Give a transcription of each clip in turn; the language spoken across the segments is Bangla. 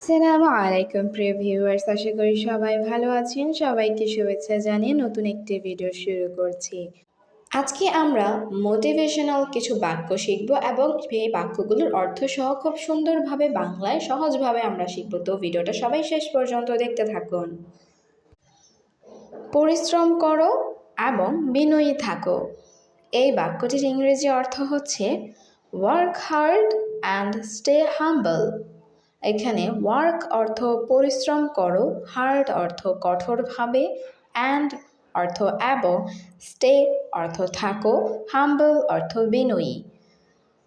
আসসালামু আলাইকুম প্রিয় ভিউয়ার্স, আশা করি সবাই ভালো আছেন। সবাইকে শুভেচ্ছা জানিয়ে নতুন একটি ভিডিও শুরু করছি। আজকে আমরা মোটিভেশনাল কিছু বাক্য শিখব এবং এই বাক্যগুলোর অর্থ সহ খুব সুন্দরভাবে বাংলায় সহজভাবে আমরা শিখব। তো ভিডিওটা সবাই শেষ পর্যন্ত দেখতে থাকুন। পরিশ্রম করো এবং বিনয়ী থাকো। এই বাক্যটির ইংরেজি অর্থ হচ্ছে work hard and stay humble. এখানে ওয়ার্ক অর্থ পরিশ্রম করো, হার্ড অর্থ কঠোরভাবে, অ্যান্ড অর্থ এবং, স্টে অর্থ থাকো, হাম্বল অর্থ বিনয়ী।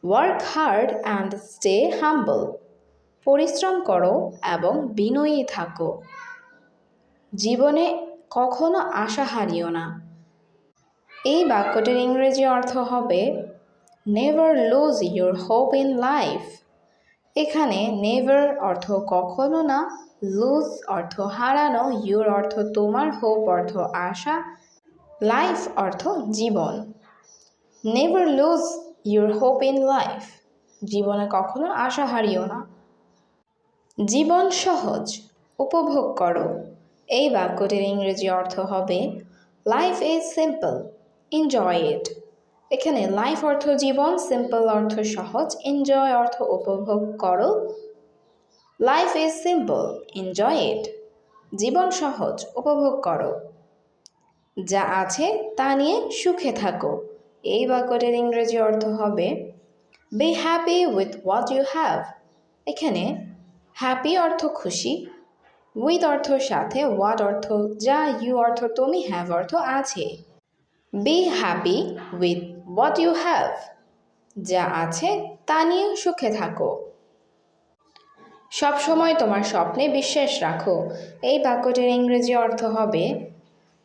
Work hard and stay humble. পরিশ্রম করো এবং বিনয়ী থাকো। জীবনে কখনো আশা হারিও না। এই বাক্যটির ইংরেজি অর্থ হবে never lose your hope in life. এখানে নেভার অর্থ কখনো না, লুজ অর্থ হারানো, ইউর অর্থ তোমার, হোপ অর্থ আশা, লাইফ অর্থ জীবন। Never lose your hope in life. জীবনে কখনো আশা হারিও না। জীবন সহজ, উপভোগ করো। এই বাক্যটির ইংরেজি অর্থ হবে লাইফ ইজ সিম্পল, এনজয় ইট। এখানে লাইফ অর্থ জীবন, সিম্পল অর্থ সহজ, এনজয় অর্থ উপভোগ করো। Life is simple, enjoy it. জীবন সহজ, উপভোগ করো। যা আছে তা নিয়ে সুখে থাকো। এই বাক্যটির ইংরেজি অর্থ হবে be happy with what you have. এখানে হ্যাপি অর্থ খুশি, উইথ অর্থ সাথে, হোয়াট অর্থ যা, ইউ অর্থ তুমি, হ্যাভ অর্থ আছে। Be happy with what you have. যা আছে তা নিয়ে সুখে থাকো। সবসময় তোমার স্বপ্নে বিশ্বাস রাখো। এই বাক্যটির ইংরেজি অর্থ হবে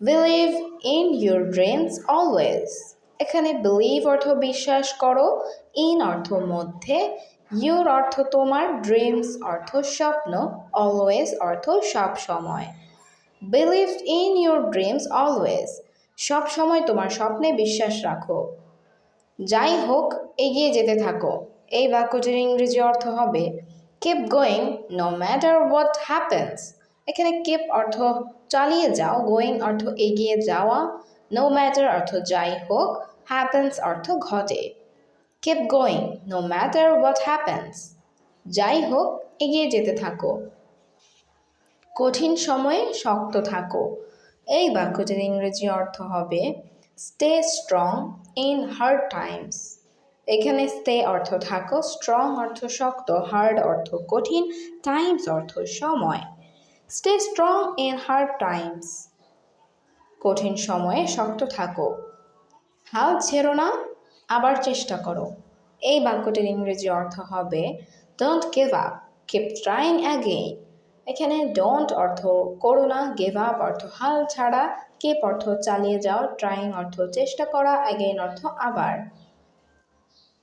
believe in your dreams always. এখানে বিলিভ অর্থ বিশ্বাস করো, ইন অর্থ মধ্যে, ইউর অর্থ তোমার, ড্রিমস অর্থ স্বপ্ন, অলওয়েজ অর্থ সব সময়। Believe in your dreams always. সব সময় তোমার স্বপ্নে বিশ্বাস রাখো। যাই হোক, এগিয়ে যেতে থাকো। এই বাক্যটির ইংরেজি অর্থ হবে keep going no matter what happens. এখানে কিপ অর্থ চালিয়ে যাও, গোয়িং অর্থ এগিয়ে যাওয়া, নো ম্যাটার অর্থ যাই হোক, হ্যাপেন্স অর্থ ঘটে। Keep going no matter what happens. যাই হোক, এগিয়ে যেতে থাকো। কঠিন সময়ে শক্ত থাকো। এই বাক্যটির ইংরেজি অর্থ হবে stay strong in hard Times. এখানে স্টে অর্থ থাকো, স্ট্রং অর্থ শক্ত, হার্ড অর্থ কঠিন, টাইমস অর্থ সময়। Stay strong in hard Times. কঠিন সময়ে শক্ত থাকো। হাল ছেড়ো না, আবার চেষ্টা করো। এই বাক্যটির ইংরেজি অর্থ হবে don't give up, keep trying again. এখানে ডোন্ট অর্থ করো না, গিভ আপ অর্থ হাল ছাড়া, কিপ অর্থ চালিয়ে যাও, ট্রাইং অর্থ চেষ্টা করা, অ্যাগেইন অর্থ আবার।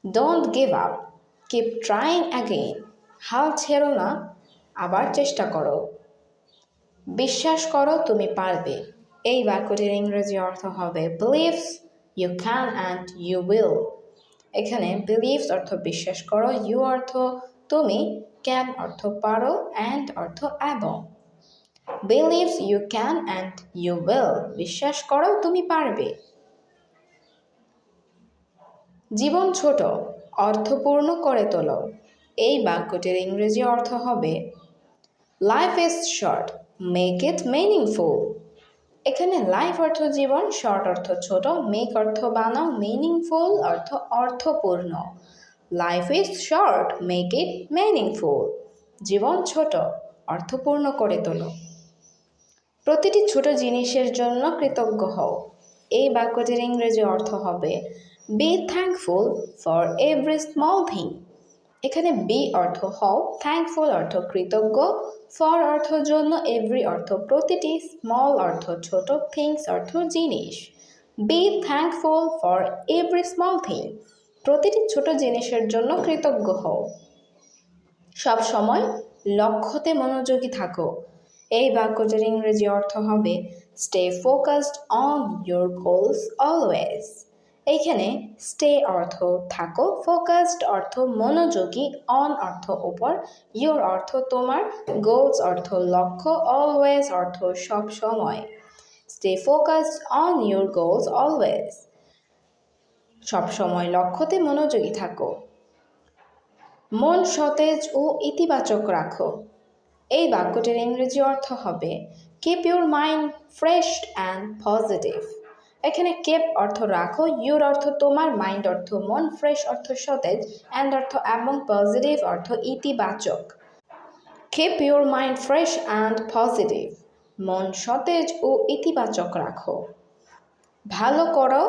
Don't give up, keep trying again. হাল ছেড়ো না, আবার চেষ্টা করো। বিশ্বাস করো তুমি পারবে। এই বাক্যটির ইংরেজি অর্থ হবে believes you can and you will. এখানে বিলিভস অর্থ বিশ্বাস করো, ইউ অর্থ তুমি, ক্যান অর্থ পারো, অ্যান্ড অর্থ এবং। Believes you can and you will. বিশ্বাস করো তুমি পারবে। জীবন ছোট, অর্থপূর্ণ করে তোলো। এই বাক্যটির ইংরেজি অর্থ হবে life is short, make it meaningful. এখানে লাইফ অর্থ জীবন, শর্ট অর্থ ছোট, মেক অর্থ বানাও, মিনিংফুল অর্থ অর্থপূর্ণ। Life is short, make it meaningful. জীবন ছোট, অর্থপূর্ণ করে তোলো। প্রতিটি ছোট জিনিসের জন্য কৃতজ্ঞ হও। এই বাক্যটির ইংরেজি অর্থ হবে B thankful for every small thing. এখানে বি অর্থ হও, থ্যাঙ্কফুল অর্থ কৃতজ্ঞ, ফর অর্থ জন্য, এভরি অর্থ প্রতিটি, স্মল অর্থ ছোট, থিংস অর্থ জিনিস। B thankful for every small thing. প্রতিটি ছোট জিনিসের জন্য কৃতজ্ঞ হও। সব সময় লক্ষ্যতে মনোযোগী থাকো। এই বাক্যটির ইংরেজি অর্থ হবে stay focused on your goals always. এইখানে স্টে অর্থ থাকো, ফোকাসড অর্থ মনোযোগী, অন অর্থ উপর, ইউর অর্থ তোমার, গোলস অর্থ লক্ষ্য, অলওয়েজ অর্থ সব সময়। Stay focused on your goals always, সবসময় লক্ষ্যতে মনোযোগী থাকো। মন সতেজ ও ইতিবাচক রাখো। এই বাক্যটির ইংরেজি অর্থ হবে keep your mind fresh and positive. এখানে কিপ অর্থ রাখো, ইউর অর্থ তোমার, মাইন্ড অর্থ মন, ফ্রেশ অর্থ সতেজ, অ্যান্ড অর্থ এবং, পজিটিভ অর্থ ইতিবাচক। Keep your mind fresh and positive, মন সতেজ ও ইতিবাচক রাখো। ভালো করো,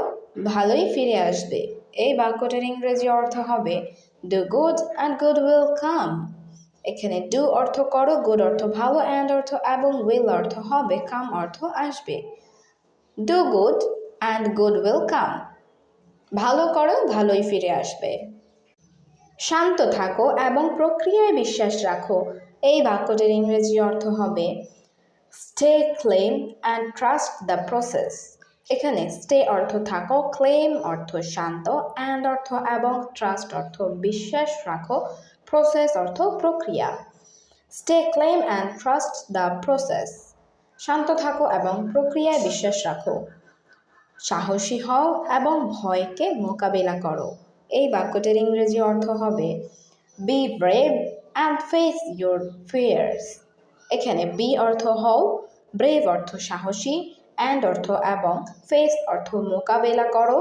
ভালোই ফিরে আসবে। এই বাক্যটির ইংরেজি অর্থ হবে do good and good will come. এখানে ডু অর্থ করো, গুড অর্থ ভালো, অ্যান্ড অর্থ এবং, উইল অর্থ হবে, কাম অর্থ আসবে। Do good and good will come, ভালো করো, ভালোই ফিরে আসবে। শান্ত থাকো এবং প্রক্রিয়ায় বিশ্বাস রাখো। এই বাক্যটির ইংরেজি অর্থ হবে stay calm and trust the process. এখানে স্টে অর্থ থাকো, ক্লেম অর্থ শান্ত, অ্যান্ড অর্থ এবং, ট্রাস্ট অর্থ বিশ্বাস রাখো, প্রসেস অর্থ প্রক্রিয়া। Stay calm and trust the process, শান্ত থাকো এবং প্রক্রিয়ায় বিশ্বাস রাখো। সাহসী হও এবং ভয়কে মোকাবিলা করো। এই বাক্যটির ইংরেজি অর্থ হবে be brave and face your fears. এখানে বি অর্থ হও, ব্রেভ অর্থ সাহসী, অ্যান্ড অর্থ এবং, ফেস অর্থ মোকাবেলা করো,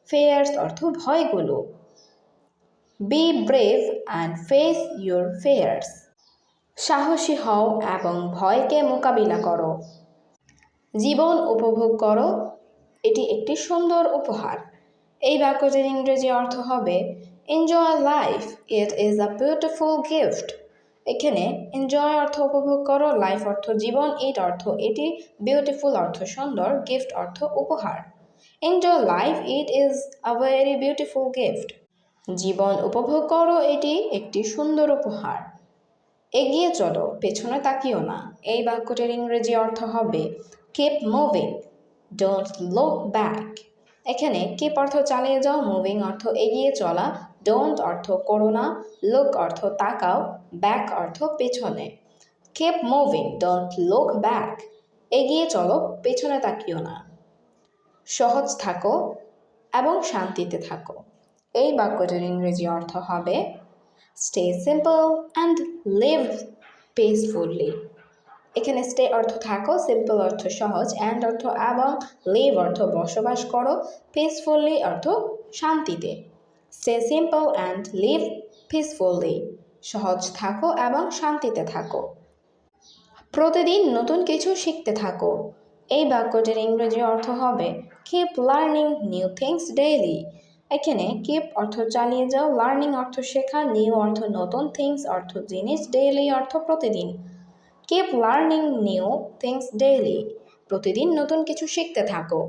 ফিয়ার্স অর্থ ভয়গুলো। Be brave and face your fears, সাহসী হও এবং ভয়কে মোকাবিলা করো। জীবন উপভোগ করো, এটি একটি সুন্দর উপহার। এই বাক্যটির ইংরেজি অর্থ হবে enjoy life, it is a beautiful gift. এখানে এনজয় অর্থ উপভোগ করো, লাইফ অর্থ জীবন, ইট অর্থ এটি, বিউটিফুল অর্থ সুন্দর, গিফট অর্থ উপহার। Enjoy life, it is a very beautiful gift. জীবন উপভোগ করো, এটি একটি সুন্দর উপহার। এগিয়ে চলো, পেছনে তাকিও না। এই বাক্যটির ইংরেজি অর্থ হবে keep moving, don't look back. এখানে কিপ অর্থ চালিয়ে যাও, মুভিং অর্থ এগিয়ে চলা, ডোন্ট অর্থ করো না, লুক অর্থ তাকাও, ব্যাক অর্থ পেছনে। Keep moving, don't look back, এগিয়ে চলো, পেছনে তাকিও না। সহজ থাকো এবং শান্তিতে থাকো। এই বাক্যটির ইংরেজি অর্থ হবে stay simple and live peacefully. এখানে স্টে অর্থ থাকো, সিম্পল অর্থ সহজ, অ্যান্ড অর্থ এবং, লিভ অর্থ বসবাস করো, পিসফুলি অর্থ শান্তিতে। Stay simple and live peacefully, সহজ থাকো এবং শান্তিতে থাকো। প্রতিদিন নতুন কিছু শিখতে থাকো। এই বাক্যটির ইংরেজি অর্থ হবে keep learning new things daily. এখানে কিপ অর্থ চালিয়ে যাও, লার্নিং অর্থ শেখা, নিউ অর্থ নতুন, থিংস অর্থ জিনিস, ডেইলি অর্থ প্রতিদিন। Keep learning new things daily, প্রতিদিন নতুন কিছু শিখতে থাকো।